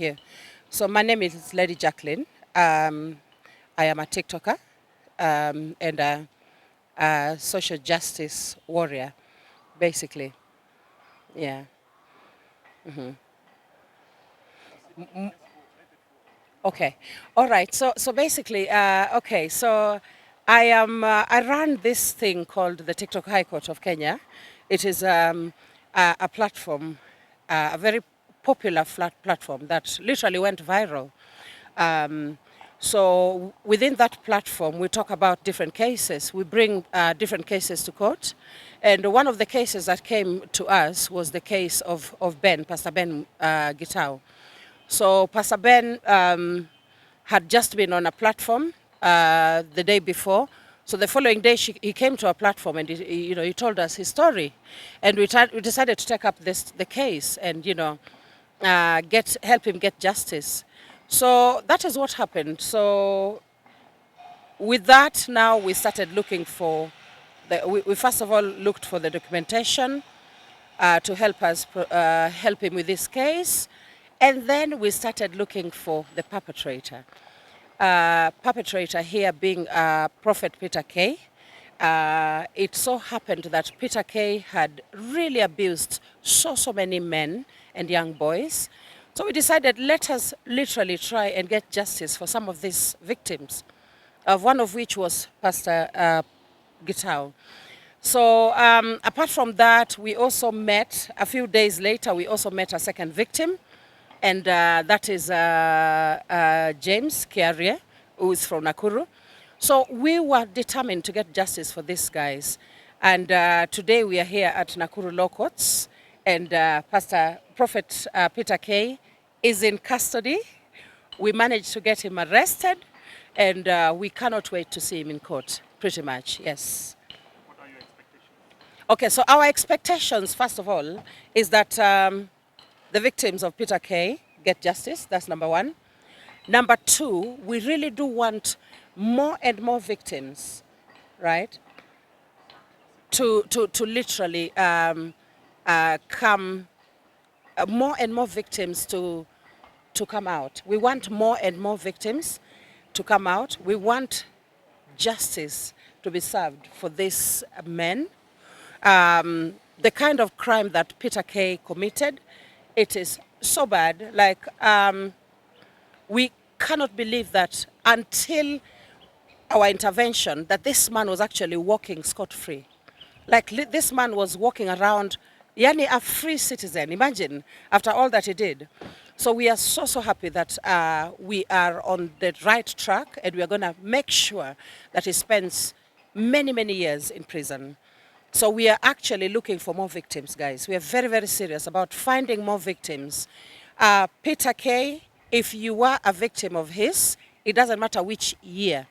Thank you. So my name is Lady Jacqueline. I am a TikToker and a social justice warrior, basically. Yeah. Okay. All right. So basically, okay. So I run this thing called the TikTok High Court of Kenya. It is a platform, a very popular platform that literally went viral. Um, so within that platform, we talk about different cases. We bring different cases to court. And one of the cases that came to us was the case of Ben, Pastor Ben Gitau. So Pastor Ben had just been on a platform the day before. So the following day, he came to our platform and he told us his story, and we decided to take up the case and help him get justice. So that is what happened. So with that, now we started looking for we first of all looked for the documentation to help us help him with this case. And then we started looking for the perpetrator. Perpetrator here being Prophet Peter K. It so happened that Peter K had really abused so many men and young boys. So we decided, let us literally try and get justice for some of these victims, one of which was Pastor Gitau. So apart from that, we also met, a few days later, we also met a second victim. And that is James Kiarie, who is from Nakuru. So we were determined to get justice for these guys. And today we are here at Nakuru Law Courts. And Prophet Peter K is in custody. We managed to get him arrested. And we cannot wait to see him in court, pretty much, yes. What are your expectations? Okay, so our expectations, first of all, is that the victims of Peter K get justice. That's number one. Number two, we really do want more and more victims, right, to literally come, more and more victims to come out. We want more and more victims to come out. We want justice to be served for these men. The kind of crime that Peter K committed, it is so bad. Like, we cannot believe that until our intervention, that this man was actually walking scot-free. Like, this man was walking around, yani a free citizen. Imagine, after all that he did. So we are so happy that we are on the right track, and we are going to make sure that he spends many years in prison. So we are actually looking for more victims, guys. We are very serious about finding more victims. Peter K, if you were a victim of his, it doesn't matter which year.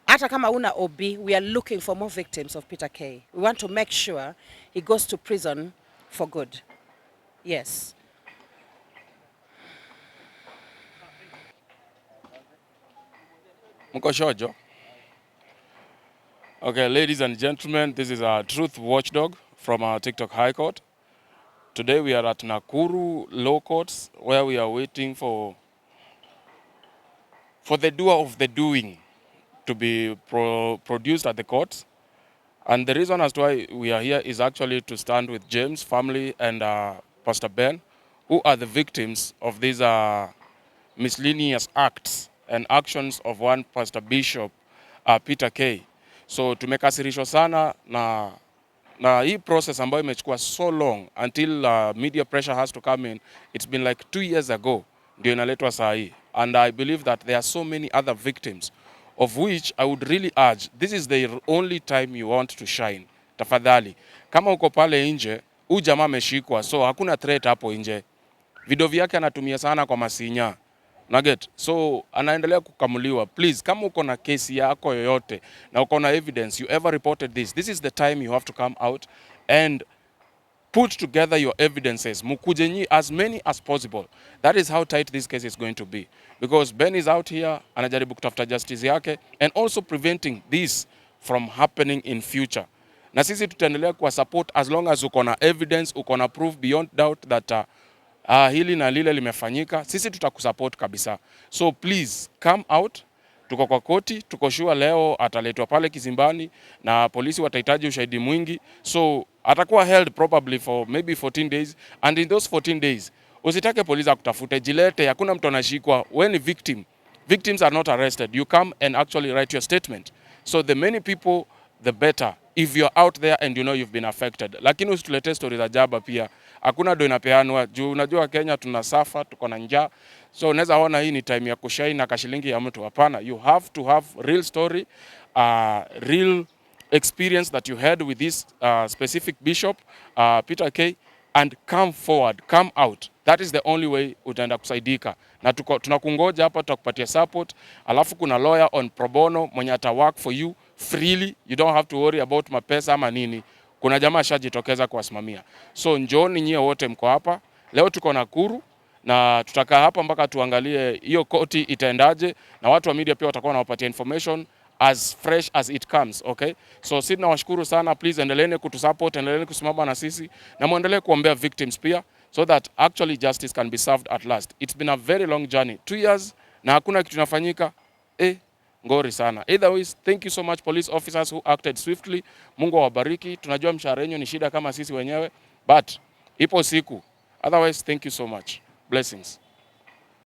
Hata kama una OB, we are looking for more victims of Peter K. We want to make sure he goes to prison for good. Yes. Mkoshojo. Okay, ladies and gentlemen, this is our Truth Watchdog from our TikTok High Court. Today we are at Nakuru Law Courts, where we are waiting for the doer of the doing to be produced at the courts. And the reason as to why we are here is actually to stand with James' family and Pastor Ben, who are the victims of these miscellaneous acts and actions of one Pastor Bishop Peter K. So tumekasirishwa sana na hii process ambayo imechukua so long until media pressure has to come in. It's been like 2 years ago ndio inaletwa saa hii. And I believe that there are so many other victims, of which I would really urge, this is the only time you want to shine. Tafadhali, kama uko pale nje, huyu jamaa ameshikwa, so hakuna threat hapo nje. Video vyake anatumia sana kwa masinya. Nugget. So anaendelea kukamuliwa. Please, kama uko na kesi yako yoyote na uko na evidence, you ever reported this is the time you have to come out and put together your evidences. Mukuje as many as possible. That is how tight this case is going to be. Because Ben is out here, anajaribu kutafuta justice yake, and also preventing this from happening in future. Na sisi tutaendelea kwa support as long as uko na evidence, uko na proof beyond doubt that hili na lile limefanyika, sisi tutakusupport kabisa. So please come out. Tuko kwa koti, tuko sure leo ataletwa pale kizimbani na polisi watahitaji ushahidi mwingi. So atakuwa held probably for maybe 14 days, and in those 14 days usitake polisi akutafute, jilete, hakuna mtu anashikwa. When a victim, victims are not arrested. You come and actually write your statement. So the many people the better if you're out there and you know you've been affected. Lakini usitulete stories za jaba pia. Hakuna do inapeanwa juu unajua Kenya tunasafa, tuko na njaa. So unaweza ona hii ni time ya kushine na kashilingi ya mtu. Hapana, you have to have real story, real experience that you had with this specific bishop, Peter K, and come forward, come out. That is the only way utaenda kusaidika. Na tunakungoja hapa, tutakupatia support. Alafu kuna lawyer on pro bono mwenye ata work for you freely. You don't have to worry about mapesa ama nini. Kuna jamaa shajitokeza kuwasimamia. So njooni nyie wote mko hapa. Leo tuko Nakuru na tutakaa hapa mpaka tuangalie hiyo koti itaendaje, na watu wa media pia watakuwa wanawapatia information as fresh as it comes, okay? So sisi tunawashukuru sana, please endeleeni kutusupport, endeleeni kusimama na sisi na muendelee kuombea victims pia, so that actually justice can be served at last. It's been a very long journey, 2 years na hakuna kitu kinafanyika. Ngori sana. Either ways, thank you so much police officers who acted swiftly. Mungu awabariki. Tunajua mshahara wenu ni shida kama sisi wenyewe, but ipo siku. Otherwise, thank you so much. Blessings.